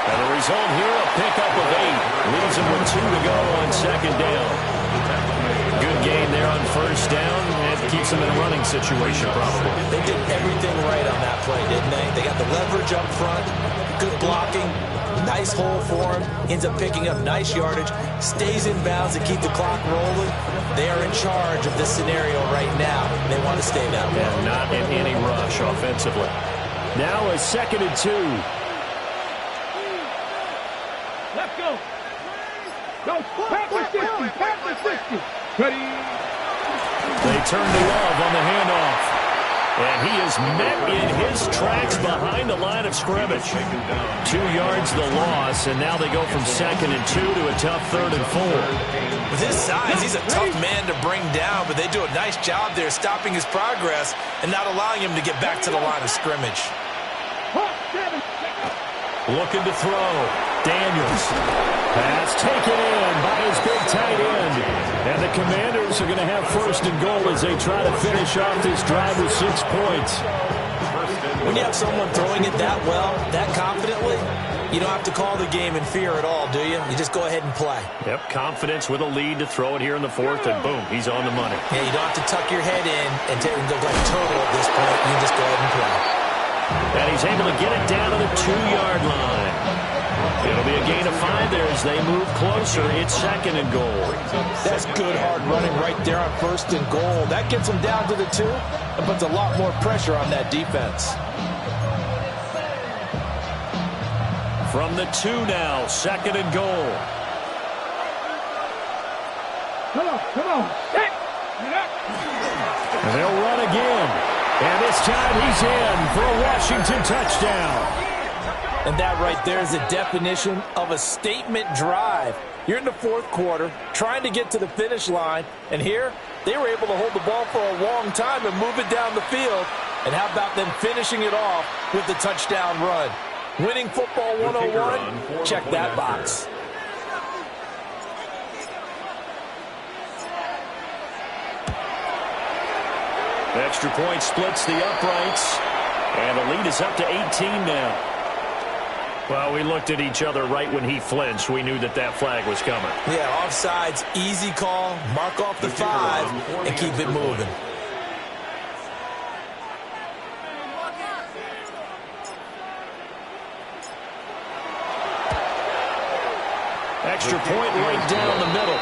And the result here, a pickup of 8. Leaves him with 2 to go on second down. Good gain there on first down. And keeps him in a running situation, probably. They did everything right on that play, didn't they? They got the leverage up front, good blocking, nice hole for him, ends up picking up nice yardage, stays in bounds to keep the clock rolling. They are in charge of this scenario right now. They want to stay that way. And not in any rush offensively. Now a 2nd and 2. Let's go. Go. Panther 60. Panther 60. Ready. They turn to Love on the handoff. And he is met in his tracks behind the line of scrimmage. 2 yards the loss, and now they go from 2nd and 2 to a tough 3rd and 4. With his size, he's a tough man to bring down, but they do a nice job there stopping his progress and not allowing him to get back to the line of scrimmage. Looking to throw. Daniels. Pass taken in by his big tight end. And the Commanders are going to have 1st and goal as they try to finish off this drive with 6 points. When you have someone throwing it that well, that confidently, you don't have to call the game in fear at all, do you? You just go ahead and play. Yep, confidence with a lead to throw it here in the 4th, and boom, he's on the money. Yeah, you don't have to tuck your head in and go like total at this point. You just go ahead and play. And he's able to get it down to the 2-yard line. It'll be a gain of 5 there as they move closer. It's 2nd and goal. That's good hard running right there on 1st and goal. That gets them down to the 2 and puts a lot more pressure on that defense. From the 2 now, 2nd and goal. Come on. Set. And they'll run again. And this time he's in for a Washington touchdown. And that right there is a definition of a statement drive. You're in the fourth quarter, trying to get to the finish line, and here they were able to hold the ball for a long time and move it down the field. And how about them finishing it off with the touchdown run? Winning football 101, check that box. Extra point splits the uprights, and the lead is up to 18 now. Well, we looked at each other right when he flinched. We knew that that flag was coming. Yeah, offsides, easy call, mark off the 5, and keep it moving. Extra point right down the middle.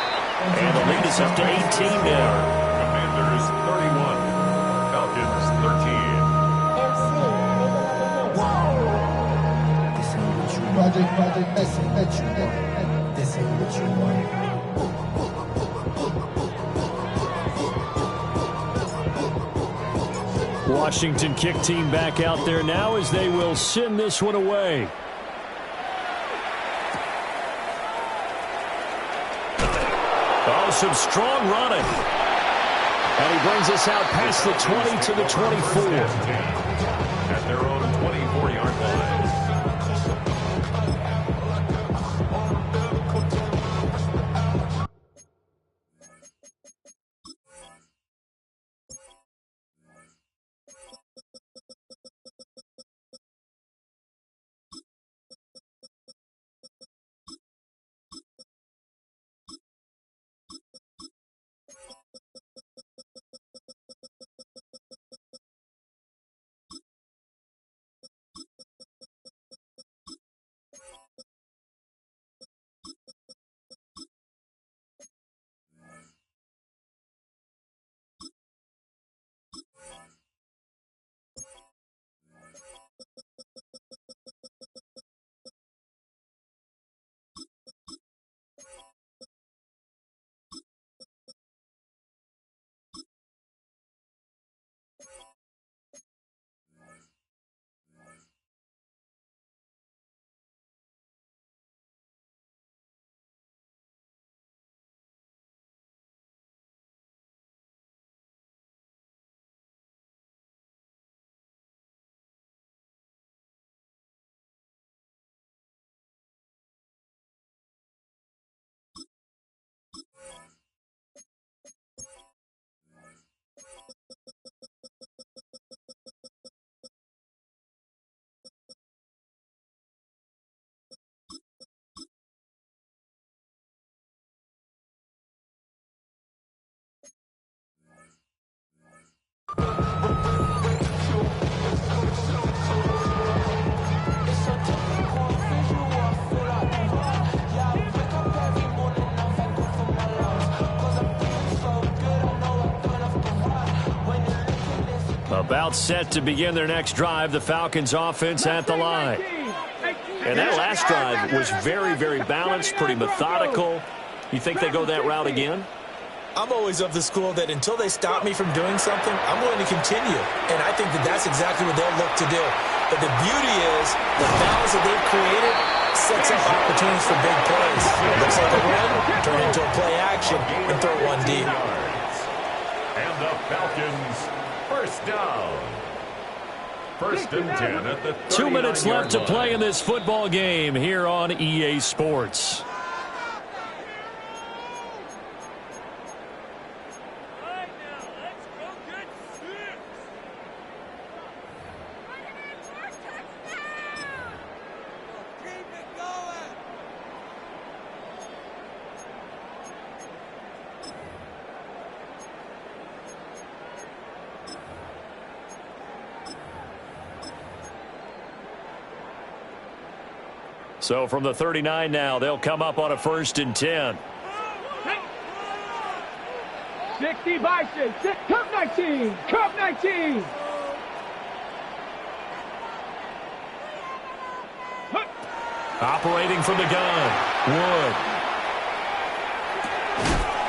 And the lead is up to 18 now. Commanders 31, Falcons 13. Project, this ain't what you want. Washington kick team back out there now as they will send this one away. Oh, some strong running. And he brings us out past the 20 to the 24. At their own 24-yard line. About set to begin their next drive, the Falcons offense at the line. And that last drive was very, very balanced, pretty methodical. You think they go that route again? I'm always of the school that until they stop me from doing something, I'm going to continue. And I think that that's exactly what they'll look to do. But the beauty is the balance that they've created sets up opportunities for big plays. Looks like a run, turn into a play action, and throw one deep. And the Falcons, first down. First and 10 at the 39-yard 2 minutes left line. to play in this football game here on EA Sports. So from the 39 now, they'll come up on a 1st and 10. 60 Bison, Cup 19, Cup 19. Operating from the gun, Wood.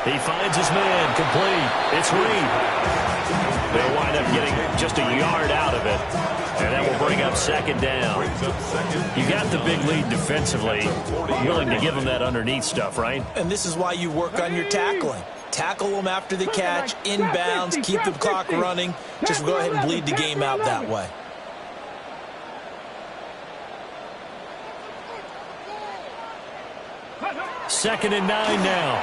He finds his man, complete. It's Reed. They'll wind up getting just a yard out of it, and that will bring up second down. You got the big lead defensively, willing to give them that underneath stuff, right? And this is why you work on your tackling. Tackle them after the catch, inbounds, keep the clock running. Just go ahead and bleed the game out that way. Second and 9 now.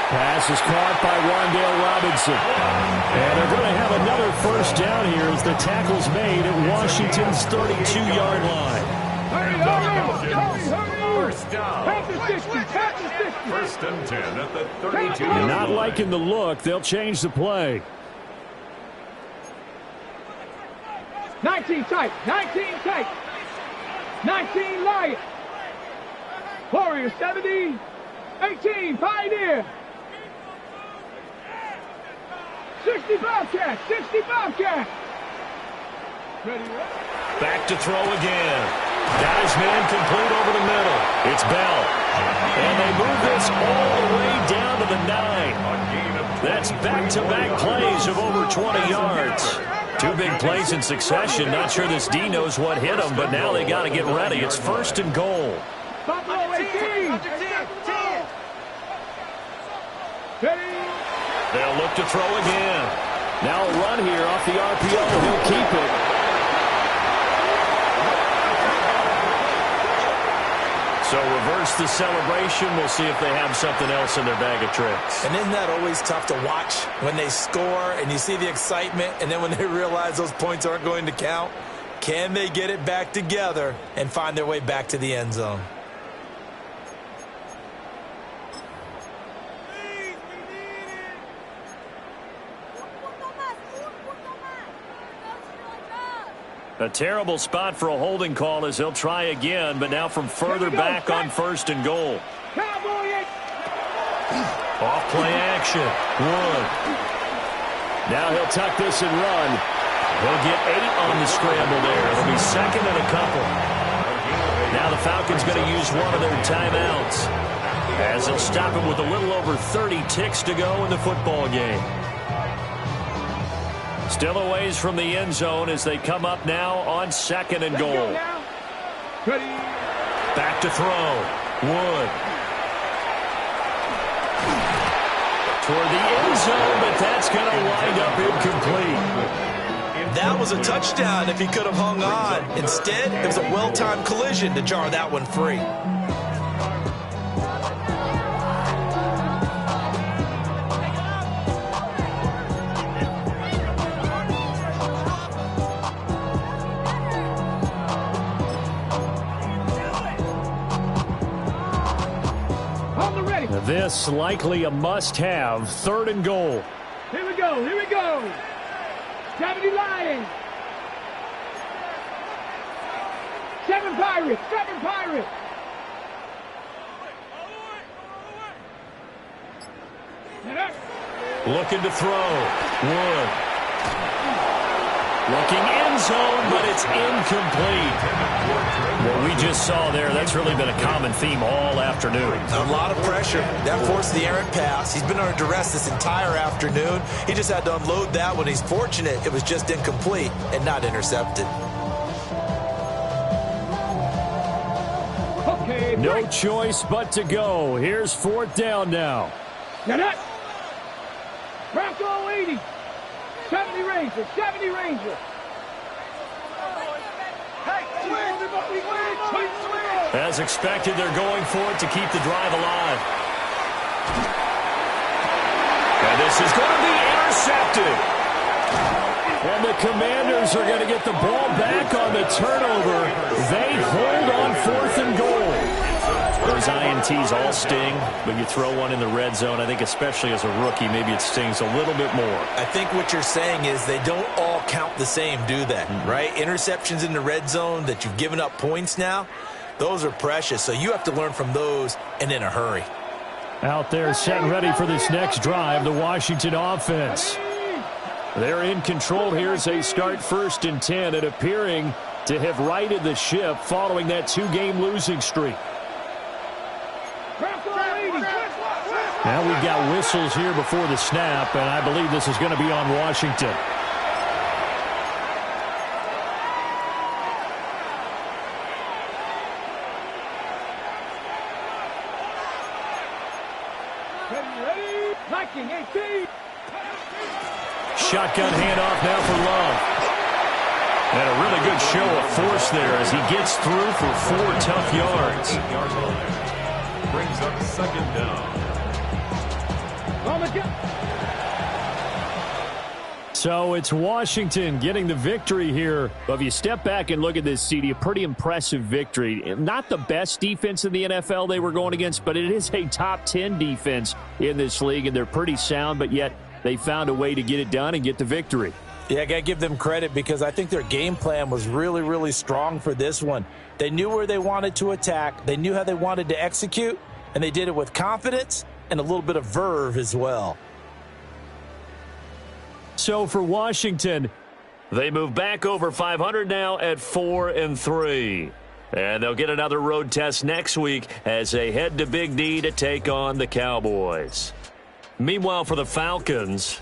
Pass is caught by Wan'Dale Robinson. And they're going to have another first down here as the tackle's made at Washington's 32-yard line. First down. First and 10 at the 32. Not liking the look. They'll change the play. 19 tight. 19 tight. 19 Lions. Warriors 70. 18 Pioneer. 60 Bobcat. 60 Bobcat. Ready? Back to throw again. Got his man complete over the middle. It's Bell. And they move this all the way down to the 9. That's back-to-back plays of over 20 yards. Two big plays in succession. Not sure this D knows what hit him, but now they got to get ready. It's first and goal. They'll look to throw again. Now a run here off the RPO. He'll keep it. So reverse the celebration. We'll see if they have something else in their bag of tricks. And isn't that always tough to watch when they score and you see the excitement, and then when they realize those points aren't going to count? Can they get it back together and find their way back to the end zone? A terrible spot for a holding call as he'll try again, but now from further back on first and goal. Off play action. Wood. Now he'll tuck this and run. He'll get 8 on the scramble there. It'll be second and a couple. Now the Falcons going to use one of their timeouts as they'll stop him with a little over 30 ticks to go in the football game. Still a ways from the end zone as they come up now on second and goal. Back to throw. Wood. Toward the end zone, but that's going to wind up incomplete. That was a touchdown if he could have hung on. Instead, it was a well-timed collision to jar that one free. This likely a must-have. Third and goal. Here we go. Here we go. 70 Lions. 7 Pirates. 7 Pirates. Looking to throw. Wood. Looking end zone, but it's incomplete. What we just saw there, that's really been a common theme all afternoon. A lot of pressure. That forced the errant pass. He's been under duress this entire afternoon. He just had to unload that one. He's fortunate it was just incomplete and not intercepted. Okay, no choice but to go. Here's fourth down now. Now that. Bronco 80. 70 Rangers, 70 Rangers. As expected, they're going for it to keep the drive alive. And this is going to be intercepted. And the Commanders are going to get the ball back on the turnover. They hold on fourth and goal. Those INTs all sting, but you throw one in the red zone, I think especially as a rookie, maybe it stings a little bit more. I think what you're saying is they don't all count the same, do they? Right? Interceptions in the red zone that you've given up points now, those are precious. So you have to learn from those and in a hurry. Out there set and ready for this next drive, the Washington offense. They're in control here as they start first and 10 and appearing to have righted the ship following that 2-game losing streak. Bronco Now we've got whistles here before the snap, and I believe this is going to be on Washington. Shotgun handoff now for Love. And a really good show of force there as he gets through for 4 tough yards. 8-yard line. Brings up second down. So it's Washington getting the victory here. But if you step back and look at this, CD, a pretty impressive victory. Not the best defense in the NFL they were going against, but it is a top 10 defense in this league, and they're pretty sound, but yet they found a way to get it done and get the victory. Yeah, I got to give them credit because I think their game plan was really, really strong for this one. They knew where they wanted to attack. They knew how they wanted to execute, and they did it with confidence and a little bit of verve as well. So for Washington, they move back over 500 now at 4-3. And they'll get another road test next week as they head to Big D to take on the Cowboys. Meanwhile, for the Falcons,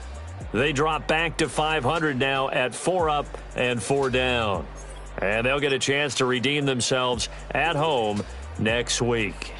they drop back to 500 now at 4 up and 4 down. And they'll get a chance to redeem themselves at home next week.